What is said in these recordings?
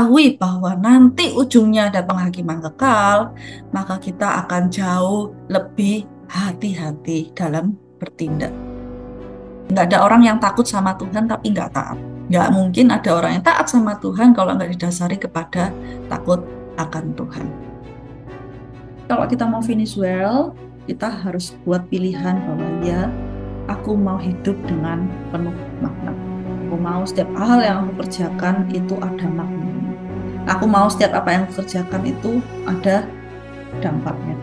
mengetahui bahwa nanti ujungnya ada penghakiman kekal, maka kita akan jauh lebih hati-hati dalam bertindak. Nggak ada orang yang takut sama Tuhan tapi nggak taat. Nggak mungkin ada orang yang taat sama Tuhan kalau nggak didasari kepada takut akan Tuhan. Kalau kita mau finish well, kita harus buat pilihan bahwa ya, aku mau hidup dengan penuh makna. Aku mau setiap hal yang aku kerjakan itu ada maknanya. Aku mau setiap apa yang aku kerjakan itu ada dampaknya.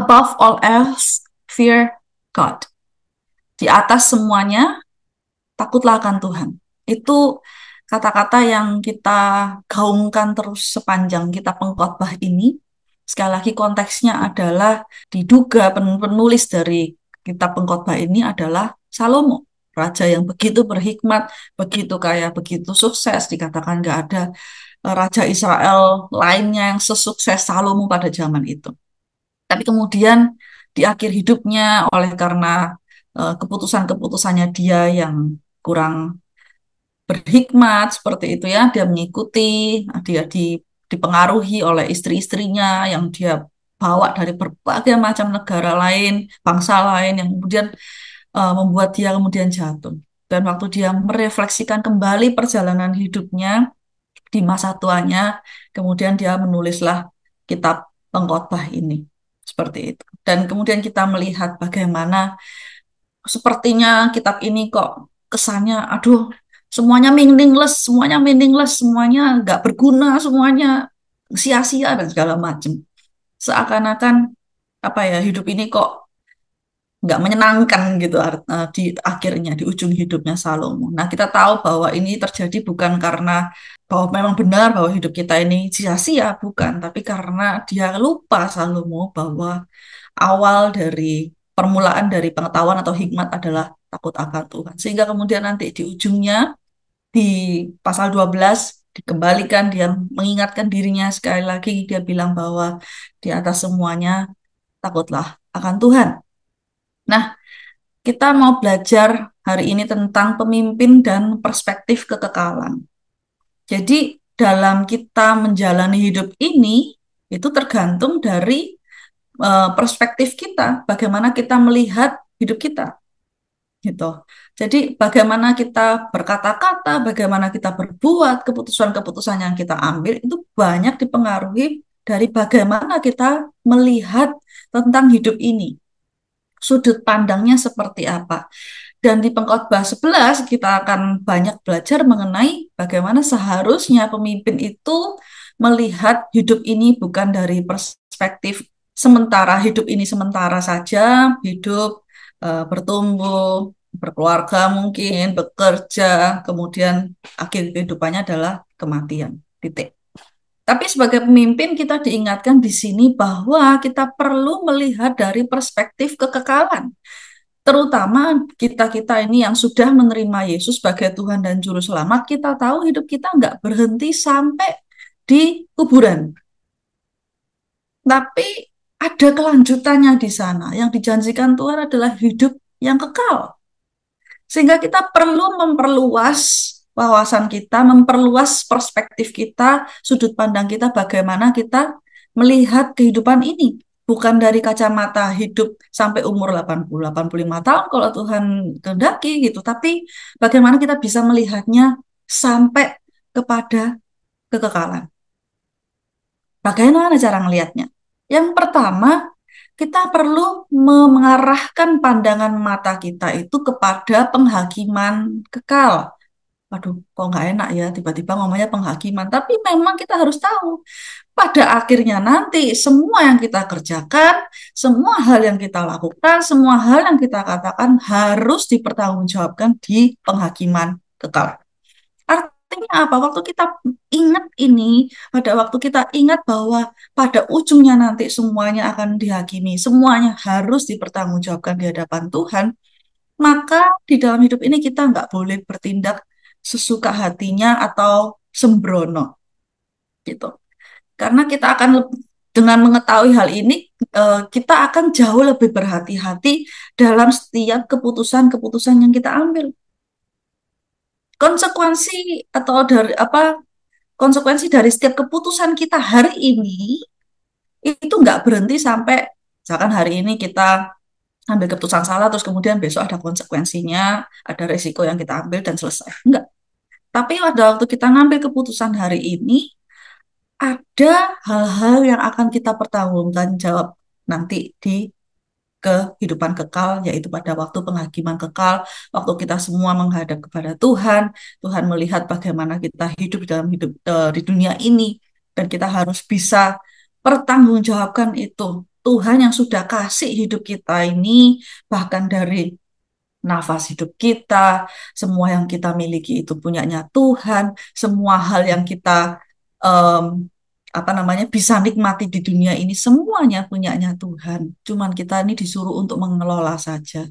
Above all else, fear God. Di atas semuanya, takutlah akan Tuhan. Itu kata-kata yang kita gaungkan terus sepanjang kita pengkhotbah ini. Sekali lagi konteksnya adalah diduga penulis dari kitab pengkhotbah ini adalah Salomo. Raja yang begitu berhikmat, begitu kaya, begitu sukses. Dikatakan nggak ada raja Israel lainnya yang sesukses Salomo pada zaman itu. Tapi kemudian di akhir hidupnya oleh karena keputusan-keputusannya dia yang kurang berhikmat seperti itu ya, dia mengikuti, dia dipengaruhi oleh istri-istrinya yang dia bawa dari berbagai macam negara lain, bangsa lain yang kemudian membuat dia kemudian jatuh. Dan waktu dia merefleksikan kembali perjalanan hidupnya di masa tuanya, kemudian dia menulislah kitab pengkhotbah ini. Seperti itu. Dan kemudian kita melihat bagaimana sepertinya kitab ini kok kesannya, aduh, semuanya meaningless, semuanya nggak berguna, semuanya sia-sia dan segala macam. Seakan-akan apa ya, hidup ini kok nggak menyenangkan gitu di akhirnya di ujung hidupnya Salomo. Nah, kita tahu bahwa ini terjadi bukan karena bahwa memang benar bahwa hidup kita ini sia-sia, bukan, tapi karena dia lupa Salomo bahwa awal dari permulaan dari pengetahuan atau hikmat adalah takut akan Tuhan. Sehingga kemudian nanti di ujungnya di pasal 12 dikembalikan dia mengingatkan dirinya sekali lagi dia bilang bahwa di atas semuanya takutlah akan Tuhan. Nah, kita mau belajar hari ini tentang pemimpin dan perspektif kekekalan. Jadi dalam kita menjalani hidup ini itu tergantung dari perspektif kita, bagaimana kita melihat hidup kita, gitu. Jadi bagaimana kita berkata-kata, bagaimana kita berbuat, keputusan-keputusan yang kita ambil itu banyak dipengaruhi dari bagaimana kita melihat tentang hidup ini. Sudut pandangnya seperti apa. Dan di pengkhotbah 11 kita akan banyak belajar mengenai bagaimana seharusnya pemimpin itu melihat hidup ini bukan dari perspektif sementara, hidup ini sementara saja, hidup bertumbuh, berkeluarga mungkin, bekerja, kemudian akhir kehidupannya adalah kematian. Titik. Tapi sebagai pemimpin kita diingatkan di sini bahwa kita perlu melihat dari perspektif kekekalan. Terutama kita-kita ini yang sudah menerima Yesus sebagai Tuhan dan Juru Selamat, kita tahu hidup kita nggak berhenti sampai di kuburan. Tapi ada kelanjutannya di sana. Yang dijanjikan Tuhan adalah hidup yang kekal. Sehingga kita perlu memperluas wawasan kita, memperluas perspektif kita, sudut pandang kita, bagaimana kita melihat kehidupan ini. Bukan dari kacamata hidup sampai umur 85 tahun kalau Tuhan kehendaki gitu. Tapi bagaimana kita bisa melihatnya sampai kepada kekekalan. Bagaimana cara melihatnya? Yang pertama, kita perlu mengarahkan pandangan mata kita itu kepada penghakiman kekal. Waduh, kok nggak enak ya tiba-tiba ngomongnya penghakiman. Tapi memang kita harus tahu, pada akhirnya nanti semua yang kita kerjakan, semua hal yang kita lakukan, semua hal yang kita katakan harus dipertanggungjawabkan di penghakiman kekal. Artinya apa? Waktu kita ingat ini, pada waktu kita ingat bahwa pada ujungnya nanti semuanya akan dihakimi, semuanya harus dipertanggungjawabkan di hadapan Tuhan, maka di dalam hidup ini kita nggak boleh bertindak sesuka hatinya atau sembrono gitu. Karena kita akan dengan mengetahui hal ini, kita akan jauh lebih berhati-hati dalam setiap keputusan-keputusan yang kita ambil. Konsekuensi atau dari apa konsekuensi dari setiap keputusan kita hari ini itu nggak berhenti sampai misalkan hari ini kita ambil keputusan salah terus kemudian besok ada konsekuensinya, ada resiko yang kita ambil dan selesai. Enggak. Tapi pada waktu kita ngambil keputusan hari ini, ada hal-hal yang akan kita pertanggungan jawab nanti di kehidupan kekal, yaitu pada waktu penghakiman kekal, waktu kita semua menghadap kepada Tuhan, Tuhan melihat bagaimana kita hidup dalam hidup di dunia ini, dan kita harus bisa pertanggungjawabkan itu. Tuhan yang sudah kasih hidup kita ini, bahkan dari nafas hidup kita, semua yang kita miliki itu punyanya Tuhan, semua hal yang kita em, apa namanya bisa nikmati di dunia ini semuanya punyanya Tuhan. Cuman kita ini disuruh untuk mengelola saja.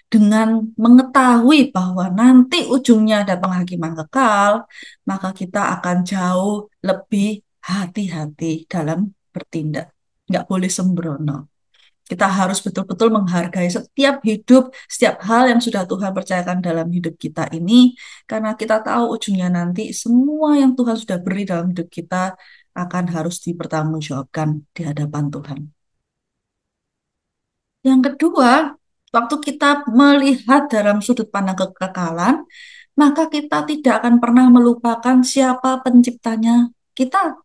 Dengan mengetahui bahwa nanti ujungnya ada penghakiman kekal, maka kita akan jauh lebih hati-hati dalam bertindak. Nggak boleh sembrono. Kita harus betul-betul menghargai setiap hidup, setiap hal yang sudah Tuhan percayakan dalam hidup kita ini, karena kita tahu ujungnya nanti semua yang Tuhan sudah beri dalam hidup kita akan harus dipertanggungjawabkan di hadapan Tuhan. Yang kedua, waktu kita melihat dalam sudut pandang kekekalan, maka kita tidak akan pernah melupakan siapa penciptanya kita.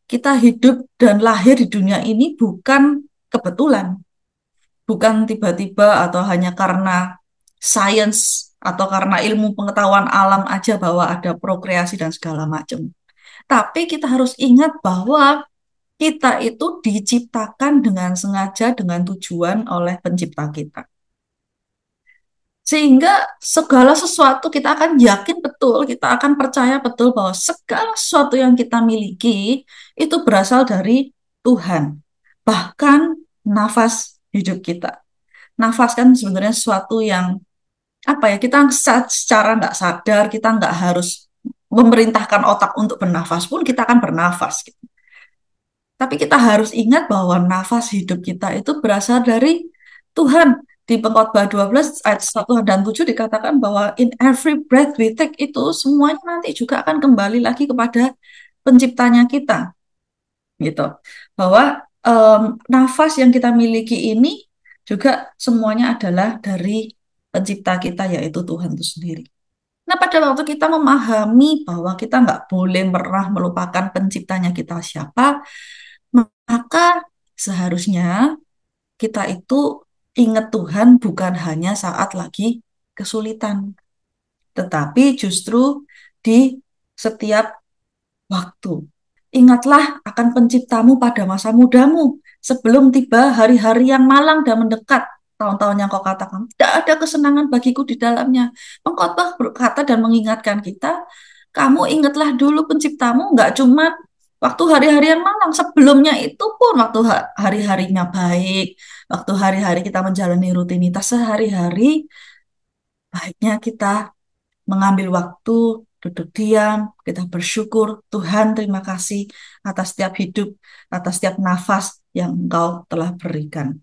Kita hidup dan lahir di dunia ini bukan kebetulan. Bukan tiba-tiba atau hanya karena sains atau karena ilmu pengetahuan alam aja bahwa ada prokreasi dan segala macam. Tapi kita harus ingat bahwa kita itu diciptakan dengan sengaja, dengan tujuan oleh pencipta kita. Sehingga segala sesuatu kita akan yakin betul, kita akan percaya betul bahwa segala sesuatu yang kita miliki itu berasal dari Tuhan. Bahkan nafas hidup kita. Nafas kan sebenarnya sesuatu yang apa ya, kita secara nggak sadar, kita nggak harus memerintahkan otak untuk bernafas pun kita akan bernafas gitu. Tapi kita harus ingat bahwa nafas hidup kita itu berasal dari Tuhan. Di Pengkhotbah 12 ayat 1 dan 7 dikatakan bahwa in every breath we take itu semuanya nanti juga akan kembali lagi kepada penciptanya kita gitu. Bahwa nafas yang kita miliki ini juga semuanya adalah dari pencipta kita yaitu Tuhan itu sendiri. Nah, pada waktu kita memahami bahwa kita nggak boleh pernah melupakan penciptanya kita siapa, maka seharusnya kita itu ingat Tuhan bukan hanya saat lagi kesulitan, tetapi justru di setiap waktu. Ingatlah akan penciptamu pada masa mudamu, sebelum tiba hari-hari yang malang dan mendekat. Tahun-tahun yang kau katakan, tidak ada kesenangan bagiku di dalamnya. Pengkhotbah berkata dan mengingatkan kita, kamu ingatlah dulu penciptamu, nggak cuma waktu hari-hari yang malang, sebelumnya itu pun waktu hari-harinya baik, waktu hari-hari kita menjalani rutinitas sehari-hari, baiknya kita mengambil waktu, duduk diam, kita bersyukur, Tuhan terima kasih atas setiap hidup, atas setiap nafas yang Engkau telah berikan.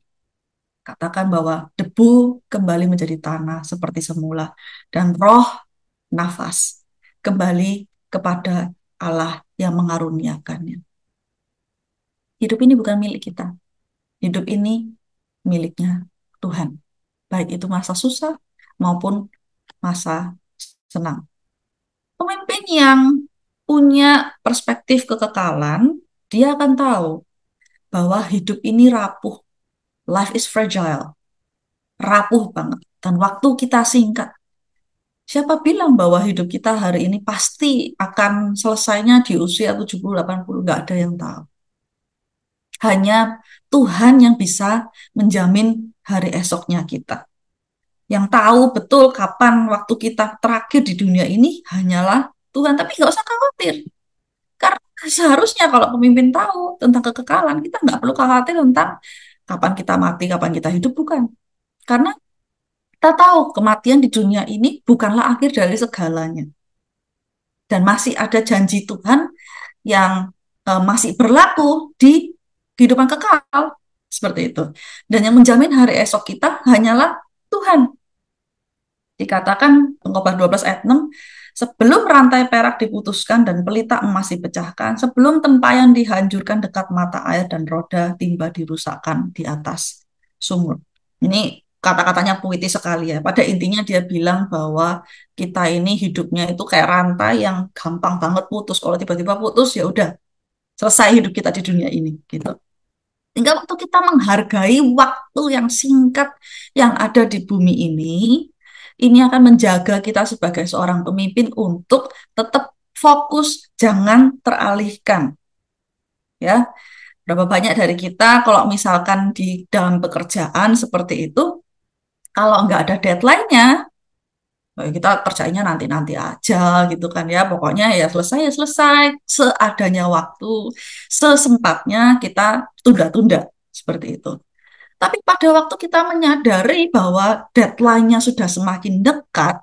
Katakan bahwa debu kembali menjadi tanah seperti semula, dan roh nafas kembali kepada Allah yang mengaruniakannya. Hidup ini bukan milik kita, hidup ini miliknya Tuhan. Baik itu masa susah maupun masa senang. Pemimpin yang punya perspektif kekekalan, dia akan tahu bahwa hidup ini rapuh, life is fragile, rapuh banget, dan waktu kita singkat. Siapa bilang bahwa hidup kita hari ini pasti akan selesainya di usia 70-80? Nggak ada yang tahu. Hanya Tuhan yang bisa menjamin hari esoknya kita. Yang tahu betul kapan waktu kita terakhir di dunia ini hanyalah Tuhan. Tapi nggak usah khawatir. Karena seharusnya kalau pemimpin tahu tentang kekekalan, kita nggak perlu khawatir tentang kapan kita mati, kapan kita hidup, bukan. Karena kita tahu kematian di dunia ini bukanlah akhir dari segalanya. Dan masih ada janji Tuhan yang masih berlaku di kehidupan kekal. Seperti itu. Dan yang menjamin hari esok kita hanyalah Tuhan. Dikatakan Pengkhotbah 12 ayat 6, sebelum rantai perak diputuskan dan pelita emas dipecahkan, sebelum tempayan dihancurkan dekat mata air dan roda timba dirusakkan di atas sumur. Ini kata-katanya puitis sekali ya. Pada intinya dia bilang bahwa kita ini hidupnya itu kayak rantai yang gampang banget putus. Kalau tiba-tiba putus ya udah selesai hidup kita di dunia ini gitu. Tinggal waktu kita menghargai waktu yang singkat yang ada di bumi ini akan menjaga kita sebagai seorang pemimpin untuk tetap fokus, jangan teralihkan. Ya, berapa banyak dari kita kalau misalkan di dalam pekerjaan seperti itu, kalau nggak ada deadline-nya, kita kerjainnya nanti-nanti aja gitu kan ya. Pokoknya ya selesai, seadanya waktu, sesempatnya kita tunda-tunda seperti itu. Tapi pada waktu kita menyadari bahwa deadline-nya sudah semakin dekat,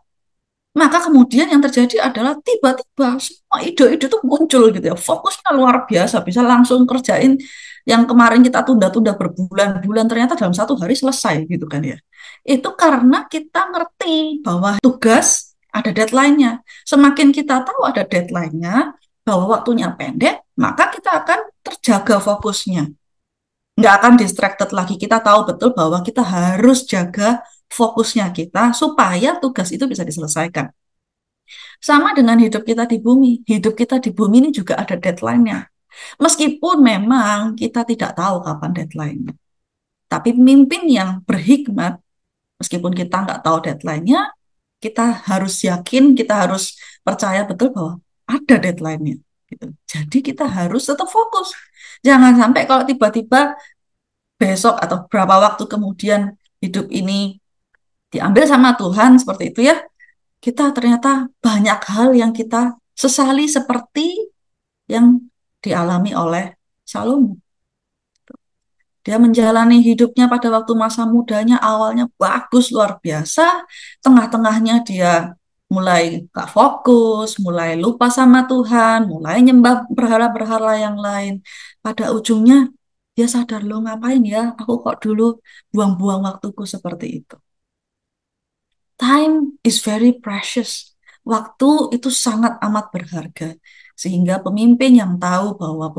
maka kemudian yang terjadi adalah tiba-tiba semua ide-ide itu muncul gitu ya. Fokusnya luar biasa, bisa langsung kerjain yang kemarin kita tunda-tunda berbulan-bulan, ternyata dalam satu hari selesai gitu kan ya. Itu karena kita ngerti bahwa tugas ada deadline-nya. Semakin kita tahu ada deadline-nya, bahwa waktunya pendek, maka kita akan terjaga fokusnya, nggak akan distracted lagi. Kita tahu betul bahwa kita harus jaga fokusnya kita supaya tugas itu bisa diselesaikan. Sama dengan hidup kita di bumi. Hidup kita di bumi ini juga ada deadline-nya. Meskipun memang kita tidak tahu kapan deadline-nya. Tapi pemimpin yang berhikmat, meskipun kita nggak tahu deadline-nya, kita harus yakin, kita harus percaya betul bahwa ada deadline-nya. Gitu. Jadi kita harus tetap fokus. Jangan sampai kalau tiba-tiba besok atau berapa waktu kemudian hidup ini diambil sama Tuhan seperti itu ya, kita ternyata banyak hal yang kita sesali seperti yang dialami oleh Salomo. Dia menjalani hidupnya pada waktu masa mudanya awalnya bagus luar biasa, tengah-tengahnya dia mulai gak fokus, mulai lupa sama Tuhan, mulai nyembah berhala-berhala yang lain. Pada ujungnya dia sadar, loh ngapain ya aku kok dulu buang-buang waktuku seperti itu. Time is very precious. Waktu itu sangat amat berharga. Sehingga pemimpin yang tahu bahwa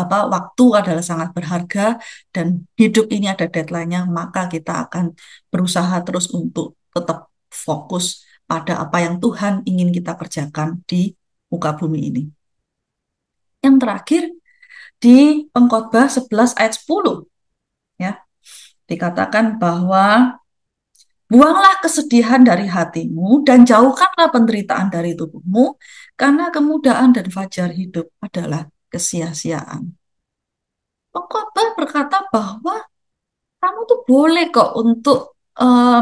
waktu adalah sangat berharga dan hidup ini ada deadline-nya, maka kita akan berusaha terus untuk tetap fokus pada apa yang Tuhan ingin kita kerjakan di muka bumi ini. Yang terakhir, di Pengkhotbah 11 ayat 10, ya, dikatakan bahwa buanglah kesedihan dari hatimu dan jauhkanlah penderitaan dari tubuhmu, karena kemudahan dan fajar hidup adalah kesia-siaan. Pengkhotbah berkata bahwa kamu tuh boleh kok untuk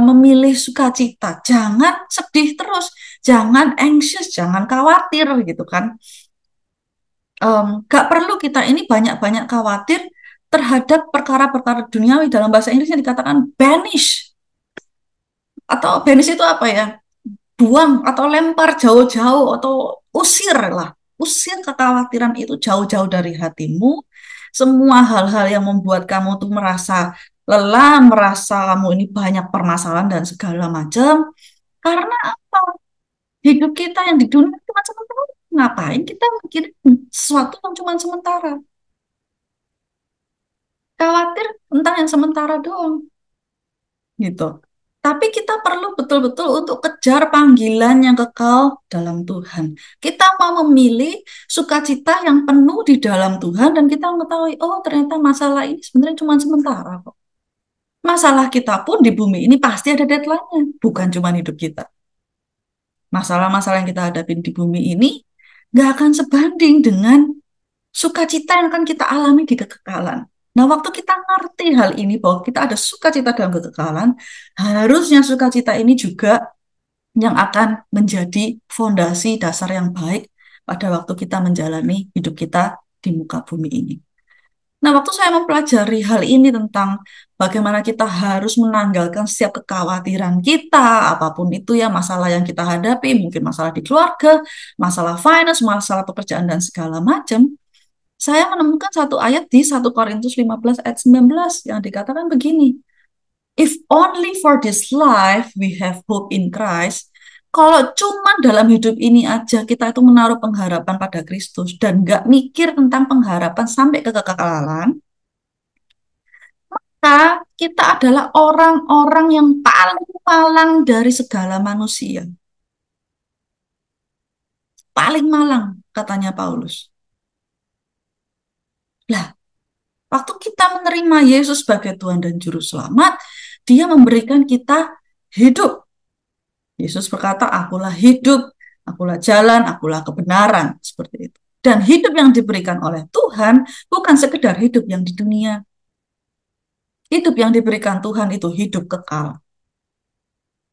memilih sukacita. Jangan sedih terus, jangan anxious, jangan khawatir gitu kan. Gak perlu kita ini banyak-banyak khawatir terhadap perkara-perkara duniawi. Dalam bahasa Inggrisnya dikatakan banish. Atau banish itu apa ya? Buang atau lempar jauh-jauh atau usir lah. Usir kekhawatiran itu jauh-jauh dari hatimu. Semua hal-hal yang membuat kamu tuh merasa lelah, merasa kamu ini banyak permasalahan dan segala macam. Karena apa? Hidup kita yang di dunia cuma sementara. Ngapain kita mikirin sesuatu yang cuma sementara? Khawatir tentang yang sementara doang. Gitu. Tapi kita perlu betul-betul untuk kejar panggilan yang kekal dalam Tuhan. Kita mau memilih sukacita yang penuh di dalam Tuhan dan kita mengetahui, oh ternyata masalah ini sebenarnya cuma sementara kok. Masalah kita pun di bumi ini pasti ada deadline-nya, bukan cuma hidup kita. Masalah-masalah yang kita hadapi di bumi ini nggak akan sebanding dengan sukacita yang akan kita alami di kekekalan. Nah, waktu kita ngerti hal ini bahwa kita ada sukacita dalam kekekalan, harusnya sukacita ini juga yang akan menjadi fondasi dasar yang baik pada waktu kita menjalani hidup kita di muka bumi ini. Nah, waktu saya mempelajari hal ini tentang bagaimana kita harus menanggalkan setiap kekhawatiran kita, apapun itu ya masalah yang kita hadapi, mungkin masalah di keluarga, masalah finance, masalah pekerjaan dan segala macam, saya menemukan satu ayat di 1 Korintus 15 ayat 19 yang dikatakan begini, if only for this life we have hope in Christ, kalau cuma dalam hidup ini aja kita itu menaruh pengharapan pada Kristus dan nggak mikir tentang pengharapan sampai ke kekekalan, kita adalah orang-orang yang paling malang dari segala manusia. Paling malang, katanya Paulus. Lah, waktu kita menerima Yesus sebagai Tuhan dan Juru Selamat, Dia memberikan kita hidup. Yesus berkata, akulah hidup, akulah jalan, akulah kebenaran. Seperti itu. Dan hidup yang diberikan oleh Tuhan bukan sekedar hidup yang di dunia. Hidup yang diberikan Tuhan itu hidup kekal.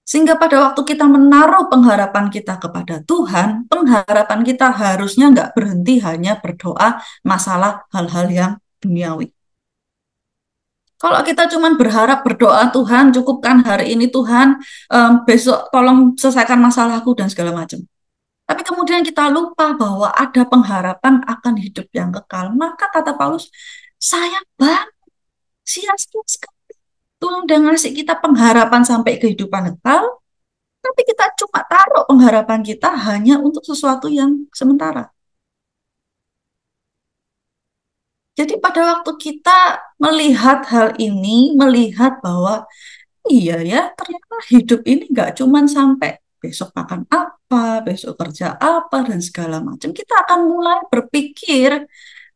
Sehingga pada waktu kita menaruh pengharapan kita kepada Tuhan, pengharapan kita harusnya nggak berhenti hanya berdoa masalah hal-hal yang duniawi. Kalau kita cuma berharap berdoa, Tuhan cukupkan hari ini Tuhan, besok tolong selesaikan masalahku dan segala macam. Tapi kemudian kita lupa bahwa ada pengharapan akan hidup yang kekal. Maka kata Paulus, sayang banget, sia-sia sekali. Tuhan udah ngasih kita pengharapan sampai kehidupan kekal, tapi kita cuma taruh pengharapan kita hanya untuk sesuatu yang sementara. Jadi pada waktu kita melihat hal ini, melihat bahwa iya ya, ternyata hidup ini nggak cuma sampai besok makan apa, besok kerja apa, dan segala macam. Kita akan mulai berpikir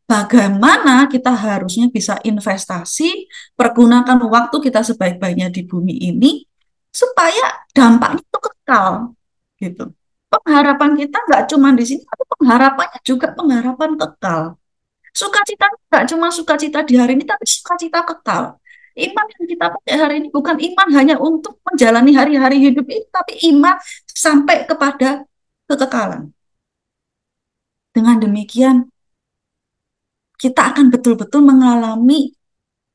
bagaimana kita harusnya bisa investasi, pergunakan waktu kita sebaik-baiknya di bumi ini, supaya dampaknya itu kekal. Gitu. Pengharapan kita nggak cuma di sini, tapi pengharapannya juga pengharapan kekal. Sukacita nggak cuma sukacita di hari ini, tapi sukacita kekal. Iman yang kita pakai hari ini bukan iman hanya untuk menjalani hari-hari hidup ini, tapi iman sampai kepada kekekalan. Dengan demikian, kita akan betul-betul mengalami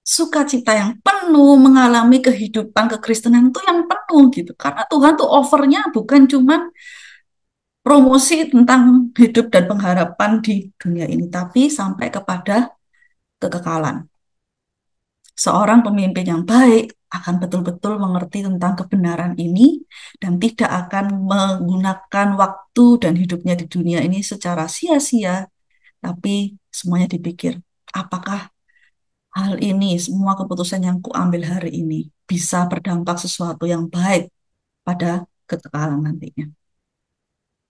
sukacita yang penuh, mengalami kehidupan kekristenan itu yang penuh gitu. Karena Tuhan tuh offernya bukan cuma promosi tentang hidup dan pengharapan di dunia ini, tapi sampai kepada kekekalan. Seorang pemimpin yang baik akan betul-betul mengerti tentang kebenaran ini dan tidak akan menggunakan waktu dan hidupnya di dunia ini secara sia-sia, tapi semuanya dipikir, apakah hal ini, semua keputusan yang kuambil hari ini bisa berdampak sesuatu yang baik pada kekekalan nantinya.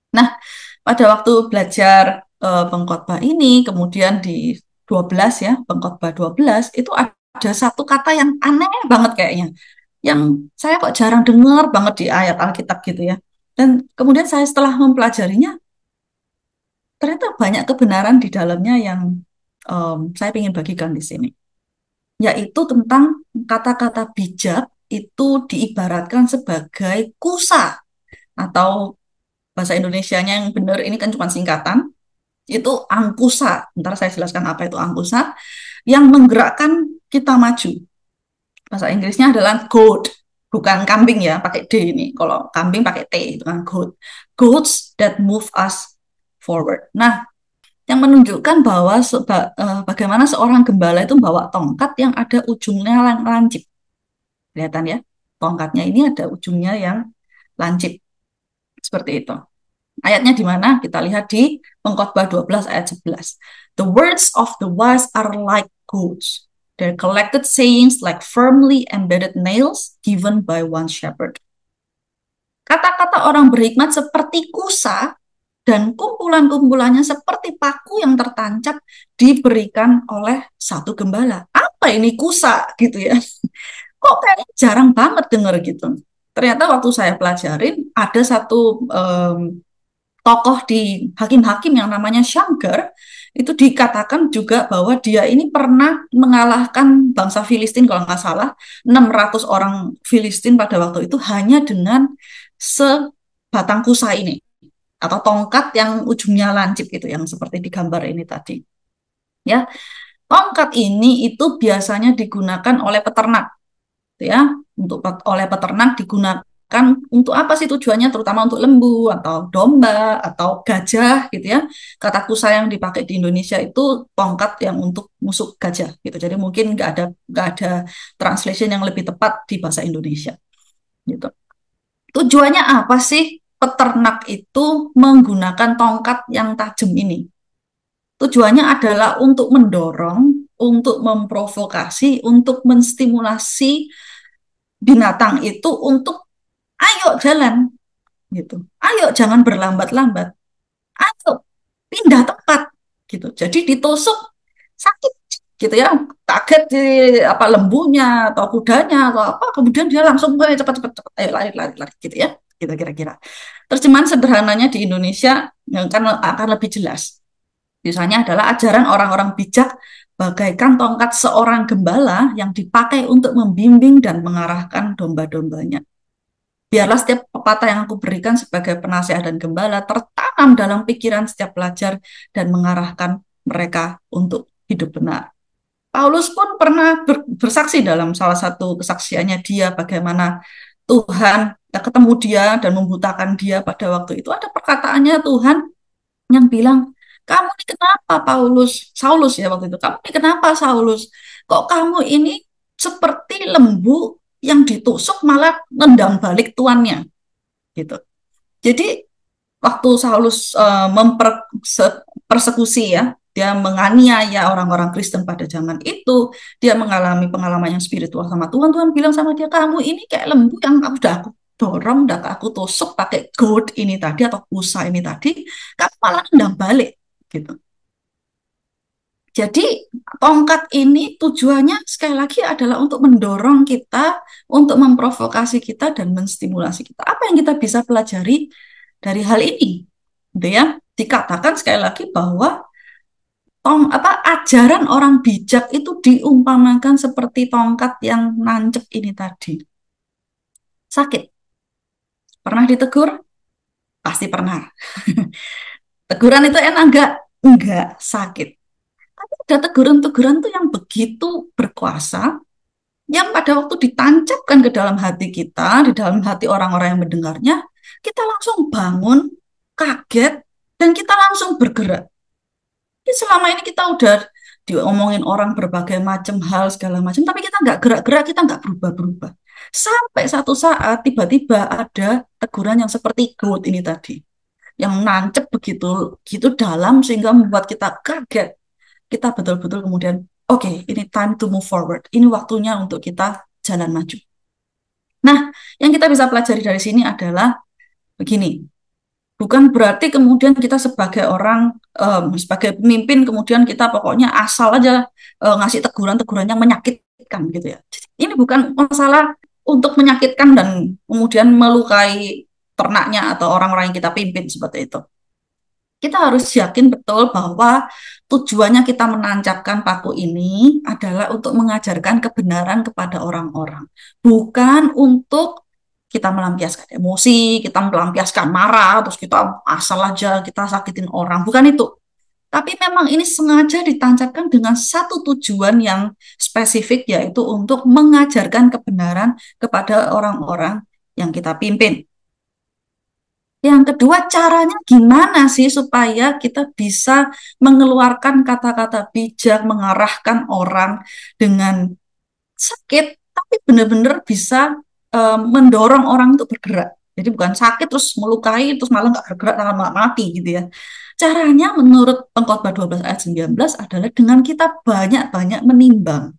Nah, pada waktu belajar pengkhotbah ini, kemudian di 12 ya, pengkhotbah 12, itu ada satu kata yang aneh banget kayaknya. Yang saya kok jarang dengar banget di ayat Alkitab gitu ya. Dan kemudian saya setelah mempelajarinya, ternyata banyak kebenaran di dalamnya yang saya ingin bagikan di sini. Yaitu tentang kata-kata bijak itu diibaratkan sebagai kusa atau bahasa Indonesianya yang benar ini kan cuma singkatan, itu angkusa. Ntar saya jelaskan apa itu angkusa, yang menggerakkan kita maju. Bahasa Inggrisnya adalah goad, bukan kambing ya, pakai D ini. Kalau kambing pakai T, itu kan goad. Goats that move us forward. Nah, yang menunjukkan bahwa bagaimana seorang gembala itu bawa tongkat yang ada ujungnya lancip. Kelihatan ya, tongkatnya ini ada ujungnya yang lancip. Seperti itu. Ayatnya di mana? Kita lihat di Pengkhotbah 12 ayat 11. The words of the wise are like goads. Their collected sayings like firmly embedded nails given by one shepherd. Kata-kata orang berhikmat seperti kusa dan kumpulan-kumpulannya seperti paku yang tertancap diberikan oleh satu gembala. Apa ini kusa gitu ya? Kok kayaknya jarang banget denger gitu. Ternyata waktu saya pelajarin ada satu tokoh di hakim-hakim yang namanya Shamgar, itu dikatakan juga bahwa dia ini pernah mengalahkan bangsa Filistin kalau nggak salah 600 orang Filistin pada waktu itu hanya dengan sebatang kusa ini. atau tongkat yang ujungnya lancip itu yang seperti di gambar ini tadi. Ya, tongkat ini itu biasanya digunakan oleh peternak, gitu ya. Oleh peternak digunakan untuk apa sih tujuannya? Terutama untuk lembu atau domba atau gajah, gitu ya. Kata kusa yang dipakai di Indonesia itu tongkat yang untuk musuk gajah, gitu. Jadi mungkin nggak ada translation yang lebih tepat di bahasa Indonesia, gitu. Tujuannya apa sih peternak itu menggunakan tongkat yang tajam ini? Tujuannya adalah untuk mendorong, untuk memprovokasi, untuk menstimulasi binatang itu untuk ayo jalan gitu. Ayo jangan berlambat-lambat. Ayo pindah tempat gitu. Jadi ditusuk sakit gitu ya. Kaget di apa lembunya atau kudanya atau apa kemudian dia langsung cepat-cepat cepat ayo lari lari lari gitu ya. Gitu kira-kira. Terjemahan sederhananya di Indonesia yang kan akan lebih jelas. Misalnya adalah ajaran orang-orang bijak bagaikan tongkat seorang gembala yang dipakai untuk membimbing dan mengarahkan domba-dombanya. Biarlah setiap pepatah yang aku berikan sebagai penasihat dan gembala tertanam dalam pikiran setiap pelajar dan mengarahkan mereka untuk hidup benar. Paulus pun pernah bersaksi dalam salah satu kesaksiannya dia bagaimana Tuhan ketemu dia dan membutakan dia pada waktu itu. Ada perkataannya Tuhan yang bilang, kamu ini kenapa Paulus, Saulus ya waktu itu, kamu ini kenapa Saulus? Kok kamu ini seperti lembu yang ditusuk malah nendang balik tuannya, gitu. Jadi waktu Saulus mempersekusi ya, dia menganiaya orang-orang Kristen pada zaman itu, dia mengalami pengalaman yang spiritual sama Tuhan. Tuhan bilang sama dia, kamu ini kayak lembu yang udah aku dorong, udah aku tusuk pakai goad ini tadi atau busa ini tadi, kamu malah nendang balik gitu. Jadi tongkat ini tujuannya sekali lagi adalah untuk mendorong kita, untuk memprovokasi kita dan menstimulasi kita. Apa yang kita bisa pelajari dari hal ini? Gitu ya. Dikatakan sekali lagi bahwa ajaran orang bijak itu diumpamakan seperti tongkat yang nancep ini tadi. Sakit. Pernah ditegur? Pasti pernah. Teguran itu enak enggak? Enggak, sakit. Tapi ada teguran-teguran tuh yang begitu berkuasa, yang pada waktu ditancapkan ke dalam hati kita, di dalam hati orang-orang yang mendengarnya, kita langsung bangun, kaget, dan kita langsung bergerak. Jadi selama ini kita udah diomongin orang berbagai macam hal, segala macam, tapi kita nggak gerak-gerak, kita nggak berubah-berubah. Sampai satu saat, tiba-tiba ada teguran yang seperti goat ini tadi, yang nancep begitu gitu dalam sehingga membuat kita kaget. Kita betul-betul kemudian, oke, ini time to move forward. Ini waktunya untuk kita jalan maju. Nah, yang kita bisa pelajari dari sini adalah begini, bukan berarti kemudian kita sebagai orang, sebagai pemimpin, kemudian kita pokoknya asal aja ngasih teguran-teguran yang menyakitkan gitu ya. Jadi, ini bukan masalah untuk menyakitkan dan kemudian melukai ternaknya atau orang-orang yang kita pimpin seperti itu. Kita harus yakin betul bahwa tujuannya kita menancapkan paku ini adalah untuk mengajarkan kebenaran kepada orang-orang, bukan untuk kita melampiaskan emosi, kita melampiaskan marah, terus kita asal aja kita sakitin orang, bukan itu. Tapi memang ini sengaja ditancapkan dengan satu tujuan yang spesifik, yaitu untuk mengajarkan kebenaran kepada orang-orang yang kita pimpin. Yang kedua, caranya gimana sih supaya kita bisa mengeluarkan kata-kata bijak, mengarahkan orang dengan sakit, tapi benar-benar bisa mendorong orang untuk bergerak. Jadi bukan sakit terus melukai, terus malah nggak bergerak, malah mati gitu ya. Caranya menurut Pengkhotbah 12 ayat 19 adalah dengan kita banyak-banyak menimbang.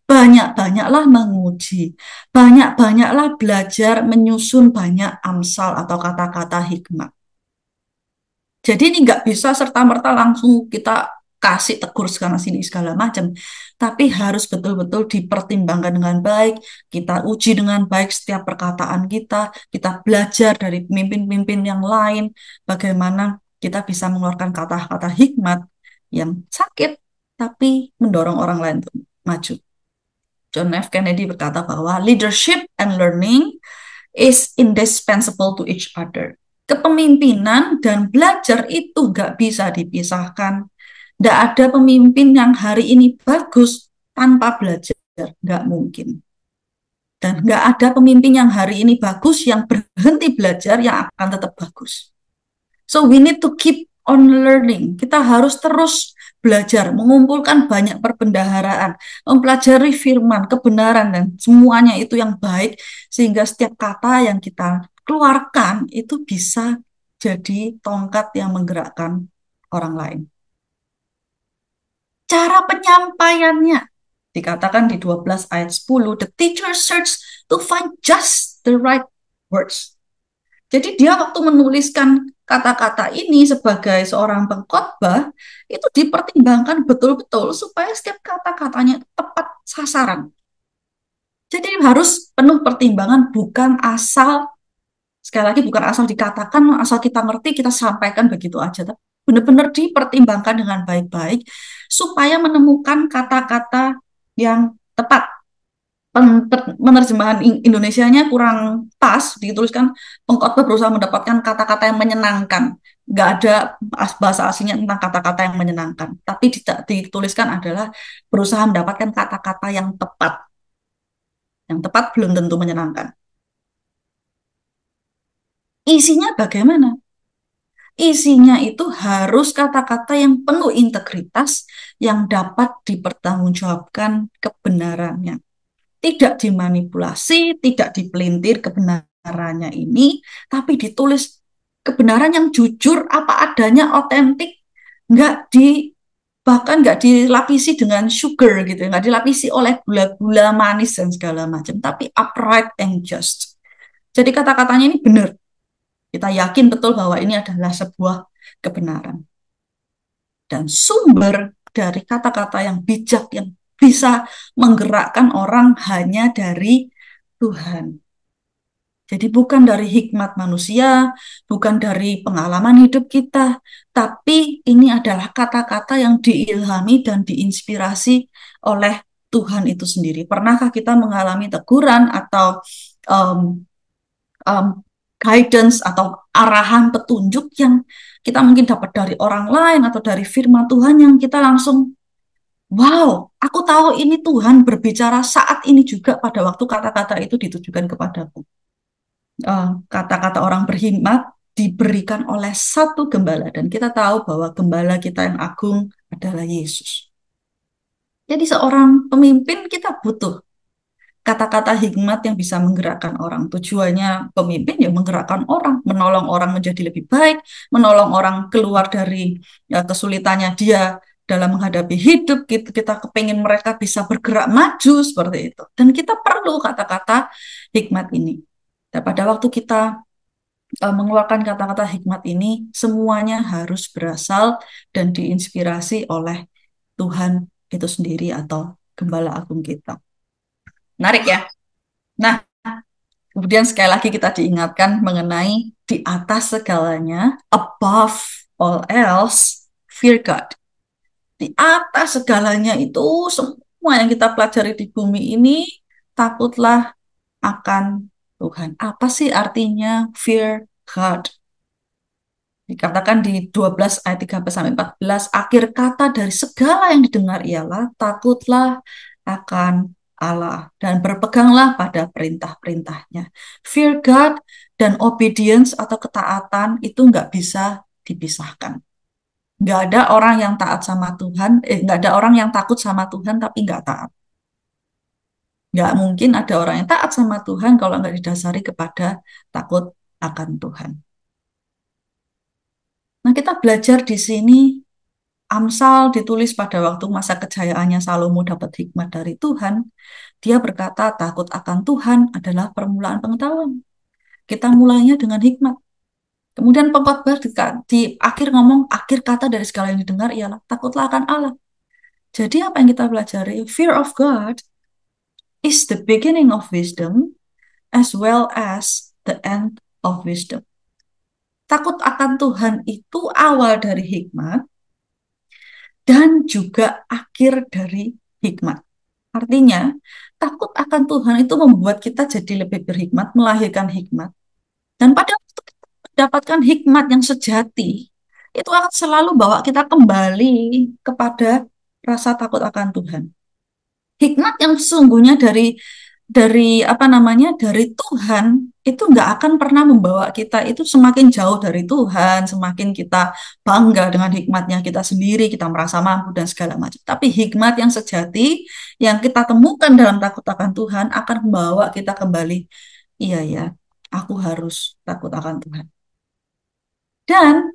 Banyak-banyaklah menguji, banyak-banyaklah belajar menyusun banyak amsal atau kata-kata hikmat. Jadi ini nggak bisa serta-merta langsung kita kasih tegur segala sini segala macam, tapi harus betul-betul dipertimbangkan dengan baik, kita uji dengan baik setiap perkataan kita belajar dari pemimpin-pemimpin yang lain, bagaimana kita bisa mengeluarkan kata-kata hikmat yang sakit, tapi mendorong orang lain untuk maju. John F. Kennedy berkata bahwa leadership and learning is indispensable to each other. Kepemimpinan dan belajar itu nggak bisa dipisahkan. Nggak ada pemimpin yang hari ini bagus tanpa belajar, nggak mungkin. Dan nggak ada pemimpin yang hari ini bagus yang berhenti belajar yang akan tetap bagus. So we need to keep on learning. Kita harus terus belajar, mengumpulkan banyak perbendaharaan, mempelajari firman, kebenaran, dan semuanya itu yang baik, sehingga setiap kata yang kita keluarkan itu bisa jadi tongkat yang menggerakkan orang lain. Cara penyampaiannya, dikatakan di 12 ayat 10, the teacher search to find just the right words. Jadi dia waktu menuliskan kata-kata ini sebagai seorang pengkhotbah, itu dipertimbangkan betul-betul supaya setiap kata-katanya tepat sasaran. Jadi harus penuh pertimbangan, bukan asal, sekali lagi bukan asal dikatakan, asal kita ngerti, kita sampaikan begitu aja. Tapi benar-benar dipertimbangkan dengan baik-baik supaya menemukan kata-kata yang tepat. Penerjemahan Indonesianya kurang pas, dituliskan pengkhotbah berusaha mendapatkan kata-kata yang menyenangkan. Nggak ada bahasa aslinya tentang kata-kata yang menyenangkan. Tapi dituliskan adalah berusaha mendapatkan kata-kata yang tepat. Yang tepat belum tentu menyenangkan. Isinya bagaimana? Isinya itu harus kata-kata yang penuh integritas, yang dapat dipertanggungjawabkan kebenarannya. Tidak dimanipulasi, tidak dipelintir kebenarannya ini, tapi ditulis kebenaran yang jujur, apa adanya, otentik, nggak di bahkan nggak dilapisi dengan sugar gitu, nggak dilapisi oleh gula-gula manis dan segala macam, tapi upright and just. Jadi kata-katanya ini benar. Kita yakin betul bahwa ini adalah sebuah kebenaran. Dan sumber dari kata-kata yang bijak yang bisa menggerakkan orang hanya dari Tuhan. Jadi bukan dari hikmat manusia, bukan dari pengalaman hidup kita, tapi ini adalah kata-kata yang diilhami dan diinspirasi oleh Tuhan itu sendiri. Pernahkah kita mengalami teguran atau um, um, guidance atau arahan petunjuk yang kita mungkin dapat dari orang lain atau dari firman Tuhan yang kita langsung, wow, aku tahu ini Tuhan berbicara saat ini juga pada waktu kata-kata itu ditujukan kepadaku. Kata-kata orang berhikmat diberikan oleh satu gembala dan kita tahu bahwa gembala kita yang agung adalah Yesus. Jadi seorang pemimpin kita butuh kata-kata hikmat yang bisa menggerakkan orang. Tujuannya pemimpin ya menggerakkan orang, menolong orang menjadi lebih baik, menolong orang keluar dari kesulitannya dia dalam menghadapi hidup. Kita kepingin mereka bisa bergerak maju seperti itu. Dan kita perlu kata-kata hikmat ini. Dan pada waktu kita mengeluarkan kata-kata hikmat ini, semuanya harus berasal dan diinspirasi oleh Tuhan itu sendiri atau Gembala Agung kita. Menarik ya? Nah, kemudian sekali lagi kita diingatkan mengenai di atas segalanya, above all else, fear God. Di atas segalanya itu, semua yang kita pelajari di bumi ini, takutlah akan Tuhan. Apa sih artinya fear God? Dikatakan di 12 ayat 13-14, akhir kata dari segala yang didengar ialah takutlah akan Allah dan berpeganglah pada perintah-perintahnya. Fear God dan obedience atau ketaatan itu nggak bisa dipisahkan. Nggak ada orang yang taat sama Tuhan, nggak ada orang yang takut sama Tuhan tapi nggak taat. Nggak mungkin ada orang yang taat sama Tuhan kalau nggak didasari kepada takut akan Tuhan. Nah, kita belajar di sini, Amsal ditulis pada waktu masa kejayaannya Salomo dapat hikmat dari Tuhan. Dia berkata, takut akan Tuhan adalah permulaan pengetahuan. Kita mulainya dengan hikmat. Kemudian pengkhotbah di akhir ngomong, akhir kata dari segala yang didengar ialah takutlah akan Allah. Jadi apa yang kita pelajari? Fear of God is the beginning of wisdom as well as the end of wisdom. Takut akan Tuhan itu awal dari hikmat dan juga akhir dari hikmat. Artinya, takut akan Tuhan itu membuat kita jadi lebih berhikmat, melahirkan hikmat. Dan pada waktu kita dapatkan hikmat yang sejati, itu akan selalu bawa kita kembali kepada rasa takut akan Tuhan. Hikmat yang sesungguhnya dari apa namanya dari Tuhan itu nggak akan pernah membawa kita itu semakin jauh dari Tuhan, semakin kita bangga dengan hikmatnya kita sendiri, kita merasa mampu dan segala macam. Tapi hikmat yang sejati yang kita temukan dalam takut akan Tuhan akan membawa kita kembali, iya ya, aku harus takut akan Tuhan. Dan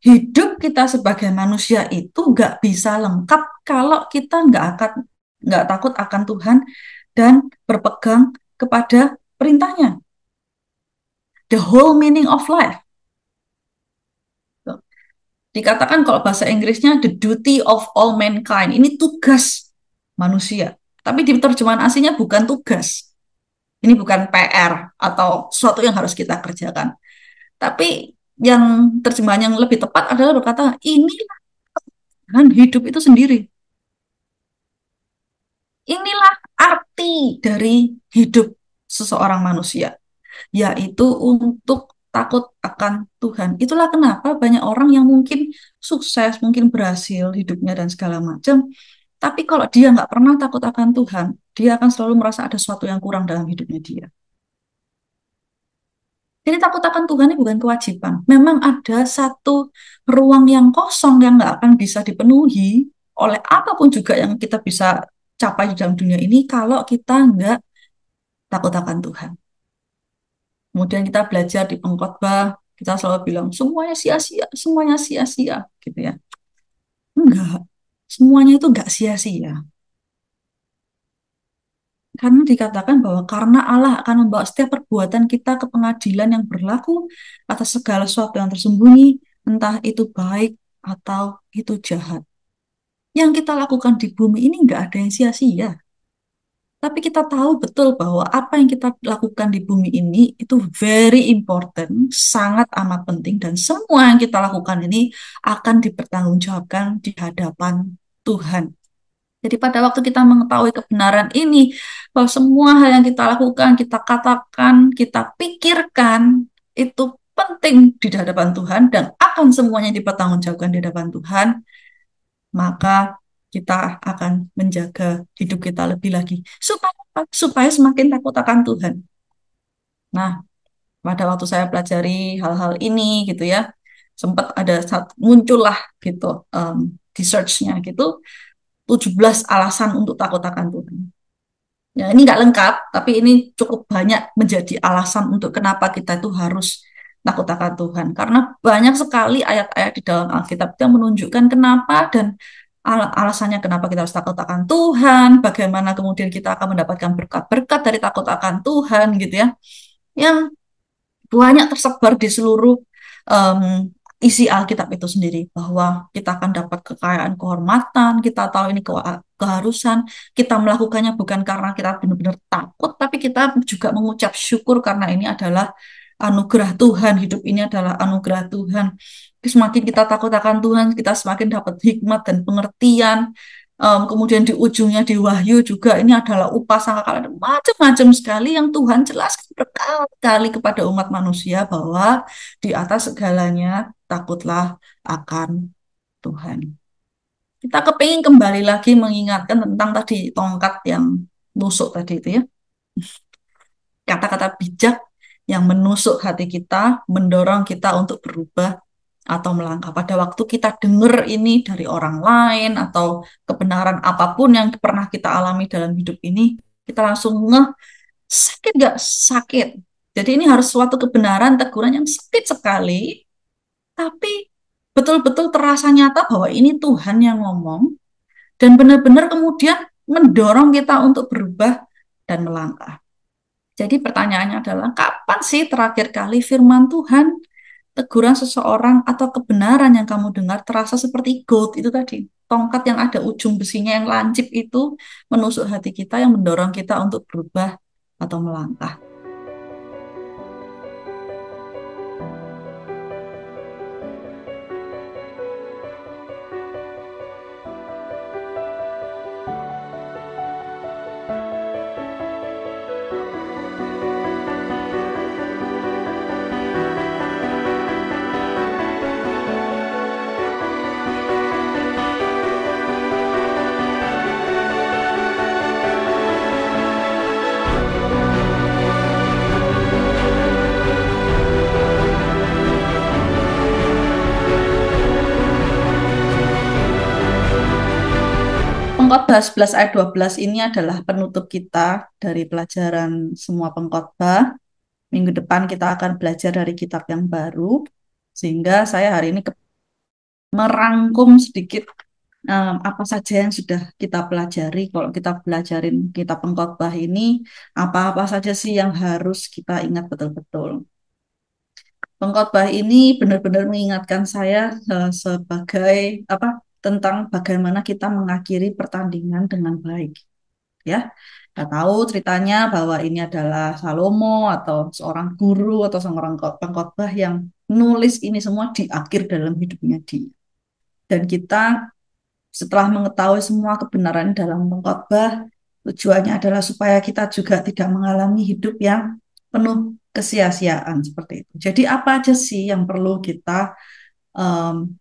hidup kita sebagai manusia itu nggak bisa lengkap kalau kita nggak takut akan Tuhan dan berpegang kepada perintahnya. The whole meaning of life. Dikatakan kalau bahasa Inggrisnya the duty of all mankind. Ini tugas manusia. Tapi di terjemahan aslinya bukan tugas. Ini bukan PR atau sesuatu yang harus kita kerjakan. Tapi yang terjemahan yang lebih tepat adalah berkata, inilah hidup itu sendiri. Inilah arti dari hidup seseorang manusia, yaitu untuk takut akan Tuhan. Itulah kenapa banyak orang yang mungkin sukses, mungkin berhasil hidupnya dan segala macam, tapi kalau dia nggak pernah takut akan Tuhan, dia akan selalu merasa ada sesuatu yang kurang dalam hidupnya dia. Jadi takut akan Tuhan ini bukan kewajiban. Memang ada satu ruang yang kosong yang nggak akan bisa dipenuhi oleh apapun juga yang kita bisa capai di dalam dunia ini kalau kita nggak takut akan Tuhan. Kemudian kita belajar di pengkhotbah, kita selalu bilang semuanya sia-sia, gitu ya. Enggak, semuanya itu enggak sia-sia. Karena dikatakan bahwa karena Allah akan membawa setiap perbuatan kita ke pengadilan yang berlaku atas segala sesuatu yang tersembunyi, entah itu baik atau itu jahat. Yang kita lakukan di bumi ini enggak ada yang sia-sia. Tapi kita tahu betul bahwa apa yang kita lakukan di bumi ini itu very important, sangat amat penting, dan semua yang kita lakukan ini akan dipertanggungjawabkan di hadapan Tuhan. Jadi pada waktu kita mengetahui kebenaran ini, bahwa semua hal yang kita lakukan, kita katakan, kita pikirkan, itu penting di hadapan Tuhan dan akan semuanya dipertanggungjawabkan di hadapan Tuhan, maka kita akan menjaga hidup kita lebih lagi. Supaya apa? Supaya semakin takut akan Tuhan. Nah, pada waktu saya pelajari hal-hal ini gitu ya, sempat ada muncullah gitu di search-nya gitu 17 alasan untuk takut akan Tuhan. Ya, ini nggak lengkap, tapi ini cukup banyak menjadi alasan untuk kenapa kita itu harus takut akan Tuhan. Karena banyak sekali ayat-ayat di dalam Alkitab yang menunjukkan kenapa dan alasannya kenapa kita harus takut akan Tuhan, bagaimana kemudian kita akan mendapatkan berkat-berkat dari takut akan Tuhan gitu ya. Yang banyak tersebar di seluruh um, isi Alkitab itu sendiri bahwa kita akan dapat kekayaan kehormatan, kita tahu ini keharusan, kita melakukannya bukan karena kita benar-benar takut, tapi kita juga mengucap syukur karena ini adalah anugerah Tuhan, hidup ini adalah anugerah Tuhan. Semakin kita takut akan Tuhan, kita semakin dapat hikmat dan pengertian. Kemudian di ujungnya di Wahyu juga ini adalah upah sangkakala dan macam-macam sekali yang Tuhan jelaskan berkali-kali kepada umat manusia bahwa di atas segalanya takutlah akan Tuhan. Kita kepingin kembali lagi mengingatkan tentang tadi tongkat yang nusuk tadi itu ya. Kata-kata bijak yang menusuk hati kita, mendorong kita untuk berubah atau melangkah. Pada waktu kita dengar ini dari orang lain atau kebenaran apapun yang pernah kita alami dalam hidup ini, kita langsung ngeh, sakit gak? Sakit. Jadi ini harus suatu kebenaran, teguran yang sakit sekali, tapi betul-betul terasa nyata bahwa ini Tuhan yang ngomong, dan benar-benar kemudian mendorong kita untuk berubah dan melangkah. Jadi pertanyaannya adalah, kapan sih terakhir kali firman Tuhan, teguran seseorang, atau kebenaran yang kamu dengar terasa seperti goad itu tadi? Tongkat yang ada ujung besinya yang lancip itu menusuk hati kita, yang mendorong kita untuk berubah atau melangkah. Pengkhotbah 11 ayat 12 ini adalah penutup kita dari pelajaran semua pengkhotbah. Minggu depan kita akan belajar dari kitab yang baru. Sehingga saya hari ini merangkum sedikit apa saja yang sudah kita pelajari. Kalau kita pelajarin kitab pengkhotbah ini, apa-apa saja sih yang harus kita ingat betul-betul. Pengkhotbah ini benar-benar mengingatkan saya sebagai apa tentang bagaimana kita mengakhiri pertandingan dengan baik. Ya, kita tahu ceritanya bahwa ini adalah Salomo atau seorang guru atau seorang pengkhotbah yang nulis ini semua di akhir dalam hidupnya dia. Dan kita setelah mengetahui semua kebenaran dalam pengkhotbah, tujuannya adalah supaya kita juga tidak mengalami hidup yang penuh kesia-siaan seperti itu. Jadi apa aja sih yang perlu kita um,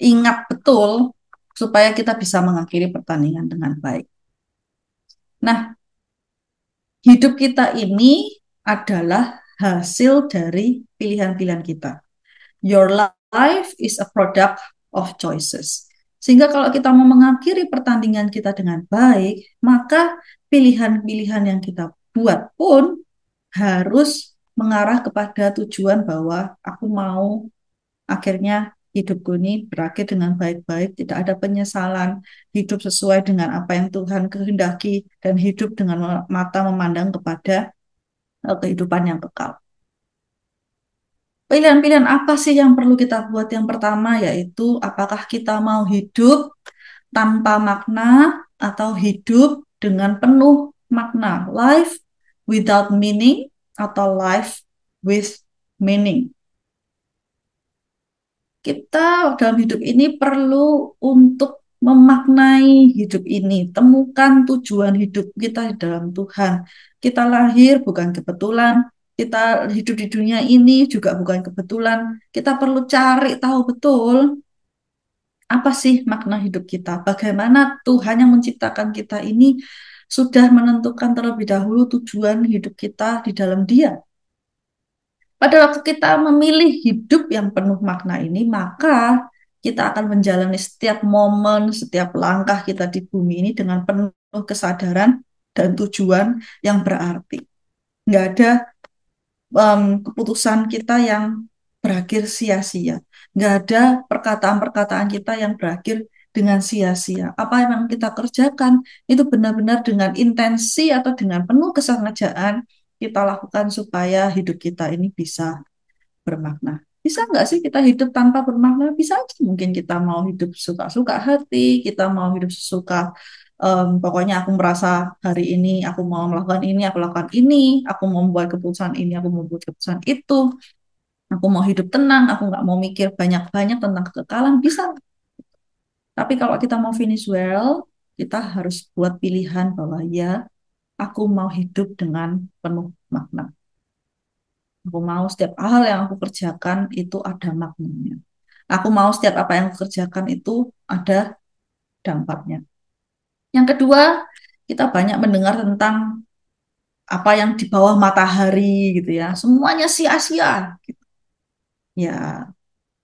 ingat betul supaya kita bisa mengakhiri pertandingan dengan baik. Nah, hidup kita ini adalah hasil dari pilihan-pilihan kita. Your life is a product of choices. Sehingga kalau kita mau mengakhiri pertandingan kita dengan baik, maka pilihan-pilihan yang kita buat pun harus mengarah kepada tujuan bahwa aku mau akhirnya hidupku ini berakhir dengan baik-baik, tidak ada penyesalan, hidup sesuai dengan apa yang Tuhan kehendaki, dan hidup dengan mata memandang kepada kehidupan yang kekal. Pilihan-pilihan apa sih yang perlu kita buat? Yang pertama yaitu apakah kita mau hidup tanpa makna atau hidup dengan penuh makna, life without meaning atau life with meaning. Kita dalam hidup ini perlu untuk memaknai hidup ini, temukan tujuan hidup kita di dalam Tuhan. Kita lahir bukan kebetulan, kita hidup di dunia ini juga bukan kebetulan. Kita perlu cari tahu betul apa sih makna hidup kita, bagaimana Tuhan yang menciptakan kita ini sudah menentukan terlebih dahulu tujuan hidup kita di dalam Dia. Pada waktu kita memilih hidup yang penuh makna ini, maka kita akan menjalani setiap momen, setiap langkah kita di bumi ini dengan penuh kesadaran dan tujuan yang berarti. Nggak ada keputusan kita yang berakhir sia-sia. Nggak ada perkataan-perkataan kita yang berakhir dengan sia-sia. Apa yang kita kerjakan itu benar-benar dengan intensi atau dengan penuh kesengajaan kita lakukan supaya hidup kita ini bisa bermakna. Bisa nggak sih kita hidup tanpa bermakna? Bisa aja. Mungkin kita mau hidup suka-suka hati, kita mau hidup sesuka, pokoknya aku merasa hari ini aku mau melakukan ini, aku lakukan ini, aku mau membuat keputusan ini, aku mau membuat keputusan itu, aku mau hidup tenang, aku nggak mau mikir banyak-banyak tentang kekekalan, bisa. Tapi kalau kita mau finish well, kita harus buat pilihan bahwa ya, aku mau hidup dengan penuh makna. Aku mau setiap hal yang aku kerjakan itu ada maknanya. Aku mau setiap apa yang aku kerjakan itu ada dampaknya. Yang kedua, kita banyak mendengar tentang apa yang di bawah matahari gitu ya. Semuanya sia-sia. Gitu. Ya,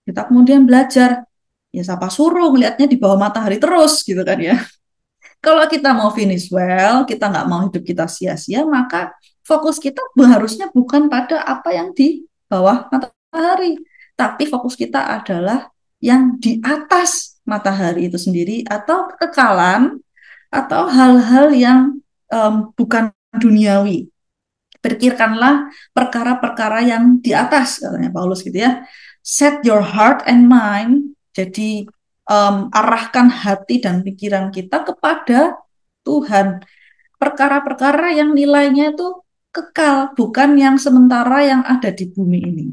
kita kemudian belajar. Ya, siapa suruh ngelihatnya di bawah matahari terus gitu kan ya. Kalau kita mau finish well, kita nggak mau hidup kita sia-sia, maka fokus kita harusnya bukan pada apa yang di bawah matahari, tapi fokus kita adalah yang di atas matahari itu sendiri, atau kekekalan, atau hal-hal yang bukan duniawi. Pikirkanlah perkara-perkara yang di atas, katanya Paulus gitu ya. Set your heart and mind, jadi arahkan hati dan pikiran kita kepada Tuhan. Perkara-perkara yang nilainya itu kekal, bukan yang sementara yang ada di bumi ini.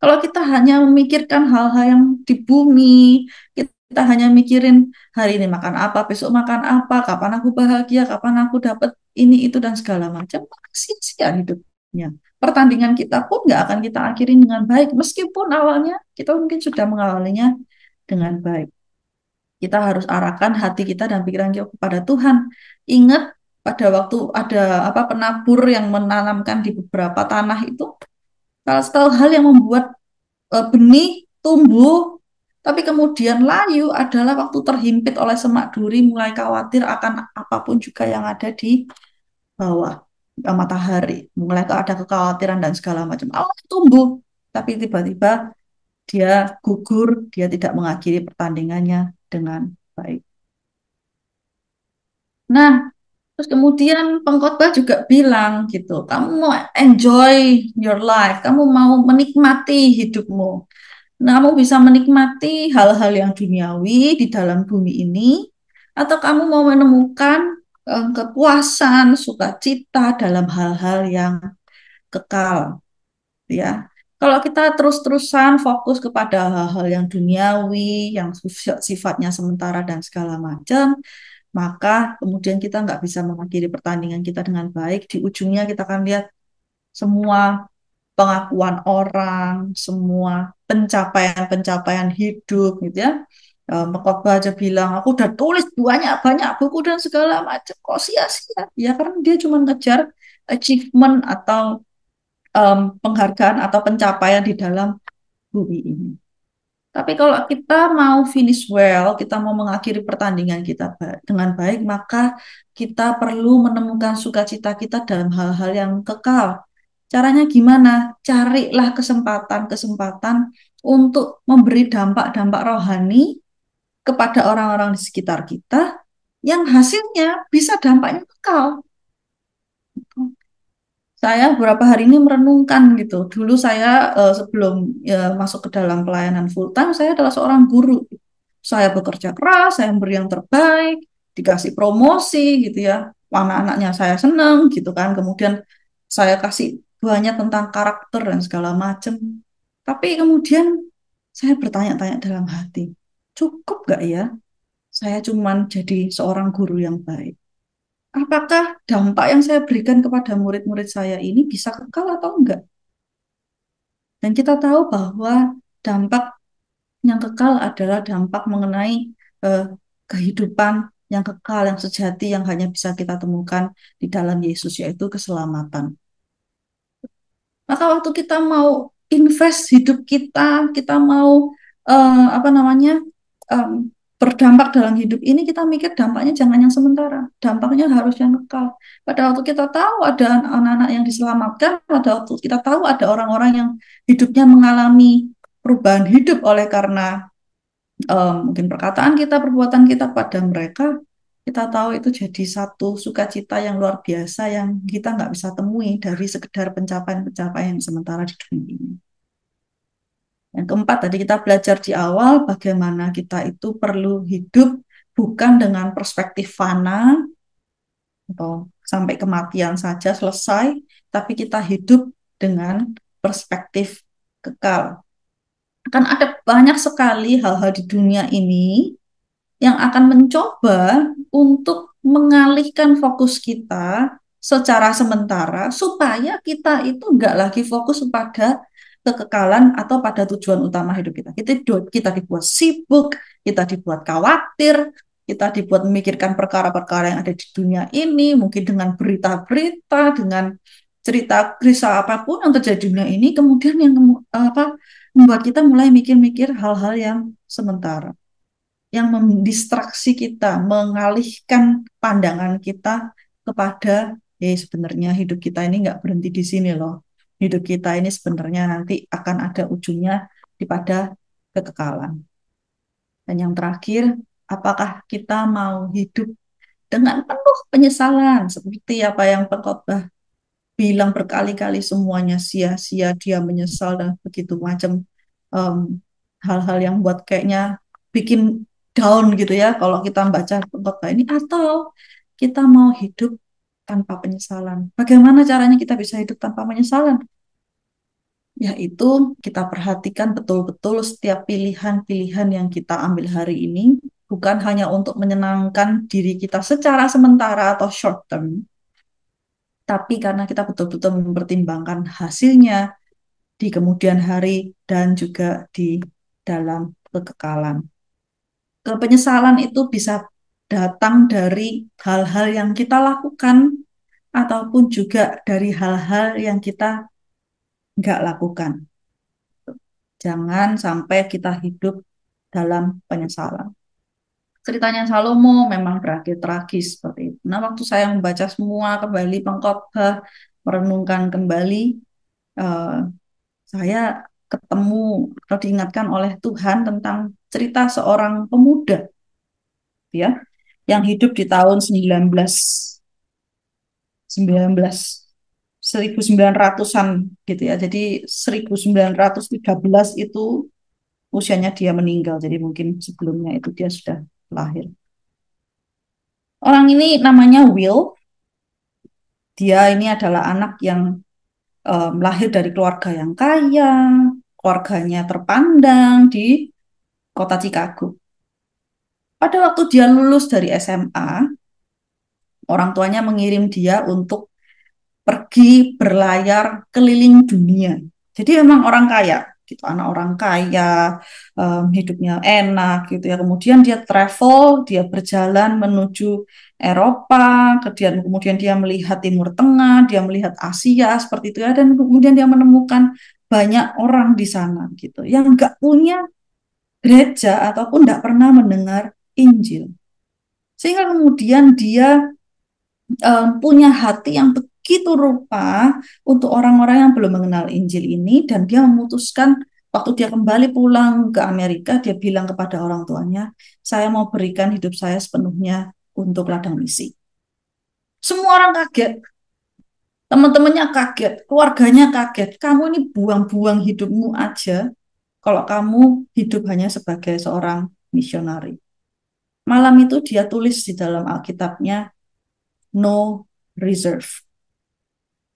Kalau kita hanya memikirkan hal-hal yang di bumi, kita hanya mikirin hari ini makan apa, besok makan apa, kapan aku bahagia, kapan aku dapat ini, itu, dan segala macam, maka sia-sia hidupnya. Pertandingan kita pun nggak akan kita akhirin dengan baik, meskipun awalnya kita mungkin sudah mengawalinya dengan baik. Kita harus arahkan hati kita dan pikiran kita kepada Tuhan. Ingat pada waktu ada apa penabur yang menanamkan di beberapa tanah itu, salah satu hal yang membuat benih tumbuh Tapi kemudian layu adalah waktu terhimpit oleh semak duri, mulai khawatir akan apapun juga yang ada di bawah matahari. Mulai ada kekhawatiran dan segala macam. Awalnya tumbuh, tapi tiba-tiba dia gugur, dia tidak mengakhiri pertandingannya dengan baik. Nah, terus kemudian pengkhotbah juga bilang gitu, kamu mau enjoy your life, kamu mau menikmati hidupmu. Nah, kamu bisa menikmati hal-hal yang duniawi di dalam bumi ini, atau kamu mau menemukan kepuasan, sukacita dalam hal-hal yang kekal, ya. Kalau kita terus-terusan fokus kepada hal-hal yang duniawi, yang sifatnya sementara dan segala macam, maka kemudian kita nggak bisa mengakhiri pertandingan kita dengan baik. Di ujungnya kita akan lihat semua pengakuan orang, semua pencapaian-pencapaian hidup gitu ya. Pengkhotbah aja bilang, aku udah tulis banyak-banyak buku dan segala macam, kok sia-sia? Ya karena dia cuma ngejar achievement atau penghargaan atau pencapaian di dalam bumi ini. Tapi kalau kita mau finish well, kita mau mengakhiri pertandingan kita dengan baik, maka kita perlu menemukan sukacita kita dalam hal-hal yang kekal. Caranya gimana? Carilah kesempatan-kesempatan untuk memberi dampak-dampak rohani kepada orang-orang di sekitar kita yang hasilnya bisa dampaknya kekal. Saya beberapa hari ini merenungkan gitu. Dulu saya sebelum masuk ke dalam pelayanan full time, saya adalah seorang guru. Saya bekerja keras, saya memberi yang terbaik, dikasih promosi gitu ya. Anak-anaknya saya senang gitu kan. Kemudian saya kasih banyak tentang karakter dan segala macam. Tapi kemudian saya bertanya-tanya dalam hati, cukup gak ya saya cuman jadi seorang guru yang baik? Apakah dampak yang saya berikan kepada murid-murid saya ini bisa kekal atau enggak? Dan kita tahu bahwa dampak yang kekal adalah dampak mengenai eh, kehidupan yang kekal, yang sejati, yang hanya bisa kita temukan di dalam Yesus, yaitu keselamatan. Maka waktu kita mau invest hidup kita, kita mau apa namanya em, berdampak dalam hidup ini, kita mikir dampaknya jangan yang sementara, dampaknya harus yang kekal. Pada waktu kita tahu ada anak-anak yang diselamatkan, pada waktu kita tahu ada orang-orang yang hidupnya mengalami perubahan hidup oleh karena mungkin perkataan kita, perbuatan kita pada mereka, kita tahu itu jadi satu sukacita yang luar biasa yang kita nggak bisa temui dari sekedar pencapaian-pencapaian sementara di dunia ini. Yang keempat, tadi kita belajar di awal bagaimana kita itu perlu hidup bukan dengan perspektif fana atau sampai kematian saja selesai, tapi kita hidup dengan perspektif kekal. Akan ada banyak sekali hal-hal di dunia ini yang akan mencoba untuk mengalihkan fokus kita secara sementara supaya kita itu nggak lagi fokus pada kekekalan atau pada tujuan utama hidup kita. Kita dibuat sibuk, kita dibuat khawatir, kita dibuat memikirkan perkara-perkara yang ada di dunia ini, mungkin dengan berita-berita, dengan cerita kisah apapun yang terjadi di dunia ini, kemudian yang apa membuat kita mulai mikir-mikir hal-hal yang sementara yang mendistraksi kita, mengalihkan pandangan kita kepada, sebenarnya hidup kita ini nggak berhenti di sini loh. Hidup kita ini sebenarnya nanti akan ada ujungnya di pada kekekalan. Dan yang terakhir, apakah kita mau hidup dengan penuh penyesalan, seperti apa yang pengkhotbah bilang berkali-kali semuanya sia-sia, dia menyesal dan begitu macam em, hal-hal yang buat kayaknya bikin down gitu ya kalau kita membaca khotbah ini, atau kita mau hidup tanpa penyesalan. Bagaimana caranya kita bisa hidup tanpa penyesalan? Yaitu kita perhatikan betul-betul setiap pilihan-pilihan yang kita ambil hari ini bukan hanya untuk menyenangkan diri kita secara sementara atau short term, tapi karena kita betul-betul mempertimbangkan hasilnya di kemudian hari dan juga di dalam kekekalan. Penyesalan itu bisa datang dari hal-hal yang kita lakukan ataupun juga dari hal-hal yang kita nggak lakukan. Jangan sampai kita hidup dalam penyesalan. Ceritanya Salomo memang berakhir tragis seperti itu. Nah, waktu saya membaca semua kembali pengkhotbah, merenungkan kembali, eh, saya ketemu atau diingatkan oleh Tuhan tentang cerita seorang pemuda, ya, yang hidup di tahun 1900-an gitu ya. Jadi 1913 itu usianya dia meninggal. Jadi mungkin sebelumnya itu dia sudah lahir. Orang ini namanya Will. Dia ini adalah anak yang lahir dari keluarga yang kaya, keluarganya terpandang di kota Chicago. Pada waktu dia lulus dari SMA, orang tuanya mengirim dia untuk pergi berlayar keliling dunia. Jadi memang orang kaya, gitu, anak orang kaya, hidupnya enak, gitu ya. Kemudian dia travel, dia berjalan menuju Eropa, kemudian dia melihat Timur Tengah, dia melihat Asia seperti itu ya, dan kemudian dia menemukan banyak orang di sana, gitu, yang nggak punya gereja ataupun nggak pernah mendengar Injil. Sehingga kemudian dia punya hati yang begitu rupa untuk orang-orang yang belum mengenal Injil ini, dan dia memutuskan waktu dia kembali pulang ke Amerika, dia bilang kepada orang tuanya, saya mau berikan hidup saya sepenuhnya untuk ladang misi. Semua orang kaget, teman-temannya kaget, keluarganya kaget, kamu ini buang-buang hidupmu aja kalau kamu hidup hanya sebagai seorang misionari. Malam itu dia tulis di dalam Alkitabnya, no reserve.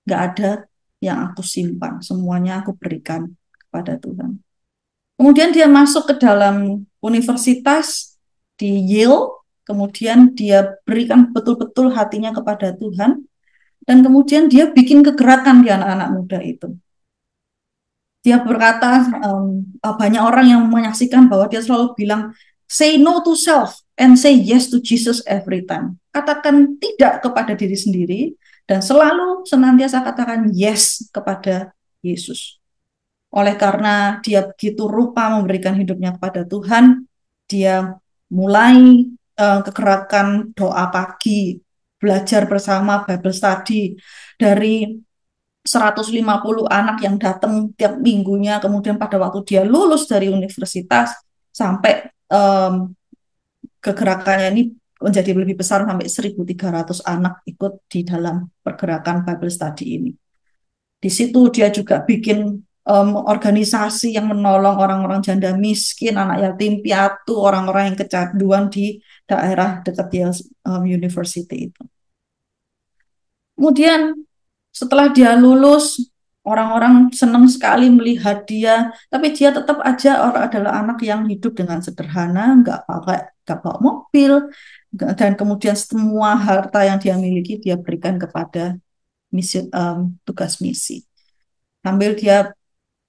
Nggak ada yang aku simpan, semuanya aku berikan kepada Tuhan. Kemudian dia masuk ke dalam universitas di Yale, kemudian dia berikan betul-betul hatinya kepada Tuhan, dan kemudian dia bikin kegerakan di anak-anak muda itu. Dia berkata, banyak orang yang menyaksikan bahwa dia selalu bilang, say no to self and say yes to Jesus every time. Katakan tidak kepada diri sendiri dan selalu senantiasa katakan yes kepada Yesus. Oleh karena dia begitu rupa memberikan hidupnya kepada Tuhan, dia mulai kegerakan doa pagi, belajar bersama Bible study dari 150 anak yang datang tiap minggunya, kemudian pada waktu dia lulus dari universitas sampai kegerakannya ini menjadi lebih besar sampai 1.300 anak ikut di dalam pergerakan Bible study ini. Di situ dia juga bikin organisasi yang menolong orang-orang janda miskin, anak yatim piatu, orang-orang yang kecanduan di daerah dekat Yale University itu. Kemudian setelah dia lulus, orang-orang senang sekali melihat dia, tapi dia tetap aja adalah anak yang hidup dengan sederhana, nggak bawa mobil, dan kemudian semua harta yang dia miliki dia berikan kepada tugas misi. Sambil dia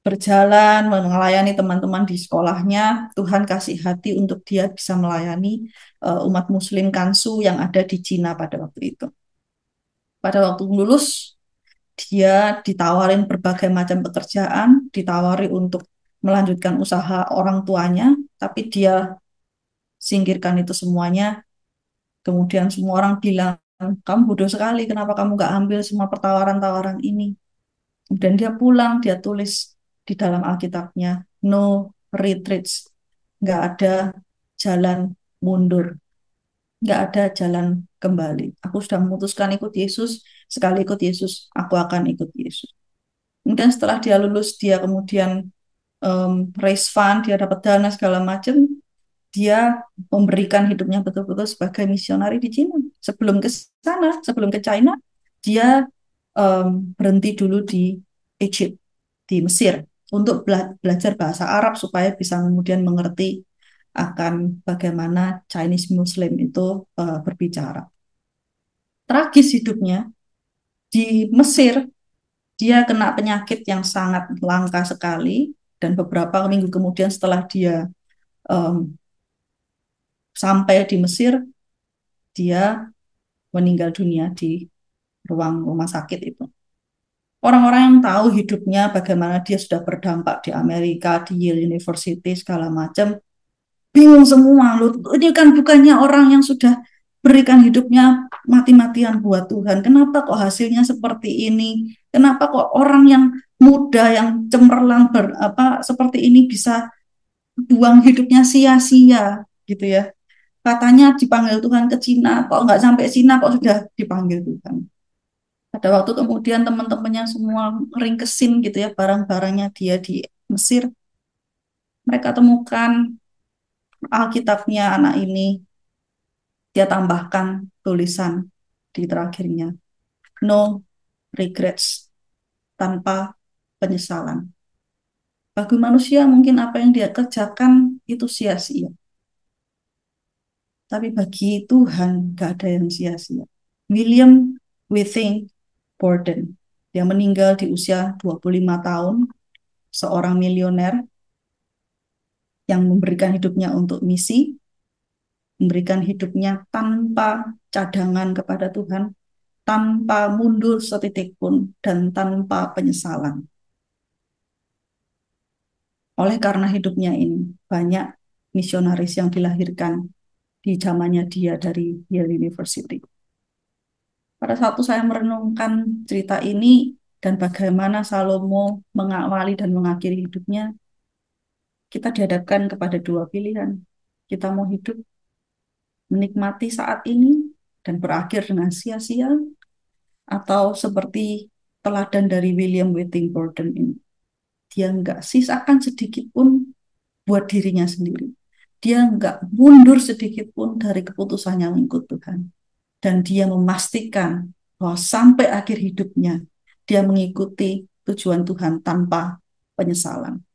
berjalan melayani teman-teman di sekolahnya, Tuhan kasih hati untuk dia bisa melayani umat Muslim Kansu yang ada di Cina pada waktu itu. Pada waktu lulus, dia ditawarin berbagai macam pekerjaan, ditawari untuk melanjutkan usaha orang tuanya, tapi dia singkirkan itu semuanya. Kemudian semua orang bilang, kamu bodoh sekali, kenapa kamu nggak ambil semua pertawaran-tawaran ini? Kemudian dia pulang, dia tulis di dalam Alkitabnya, no retreats, nggak ada jalan mundur, nggak ada jalan kembali. Aku sudah memutuskan ikut Yesus, sekali ikut Yesus, aku akan ikut Yesus. Kemudian setelah dia lulus, dia kemudian raise fund, dia dapat dana segala macam, dia memberikan hidupnya betul-betul sebagai misionari di Cina. Sebelum ke sana, sebelum ke China, dia berhenti dulu di Egypt, di Mesir, untuk belajar bahasa Arab supaya bisa kemudian mengerti akan bagaimana Chinese Muslim itu berbicara. Tragis hidupnya di Mesir, dia kena penyakit yang sangat langka sekali, dan beberapa minggu kemudian setelah dia um, sampai di Mesir, dia meninggal dunia di ruang rumah sakit itu. Orang-orang yang tahu hidupnya, bagaimana dia sudah berdampak di Amerika, di Yale University, segala macam, bingung semua loh. Ini kan bukannya orang yang sudah berikan hidupnya mati-matian buat Tuhan. Kenapa kok hasilnya seperti ini? Kenapa kok orang yang muda yang cemerlang seperti ini bisa buang hidupnya sia-sia gitu ya. Katanya dipanggil Tuhan ke Cina, kok nggak sampai Cina kok sudah dipanggil Tuhan. Pada waktu kemudian teman-temannya semua ringkesin gitu ya barang-barangnya dia di Mesir. Mereka temukan Alkitabnya anak ini, dia tambahkan tulisan di terakhirnya, no regrets, tanpa penyesalan. Bagi manusia mungkin apa yang dia kerjakan itu sia-sia. Tapi bagi Tuhan gak ada yang sia-sia. William Withing Borden, dia meninggal di usia 25 tahun, seorang milioner yang memberikan hidupnya untuk misi, memberikan hidupnya tanpa cadangan kepada Tuhan, tanpa mundur setitik pun, dan tanpa penyesalan. Oleh karena hidupnya ini, banyak misionaris yang dilahirkan di zamannya dia dari Yale University. Pada saat saya merenungkan cerita ini dan bagaimana Salomo mengawali dan mengakhiri hidupnya, kita dihadapkan kepada dua pilihan. Kita mau hidup menikmati saat ini dan berakhir dengan sia-sia, atau seperti teladan dari William Whitting Borden ini. Dia nggak sisakan sedikit pun buat dirinya sendiri. Dia nggak mundur sedikit pun dari keputusannya mengikut Tuhan. Dan dia memastikan bahwa sampai akhir hidupnya, dia mengikuti tujuan Tuhan tanpa penyesalan.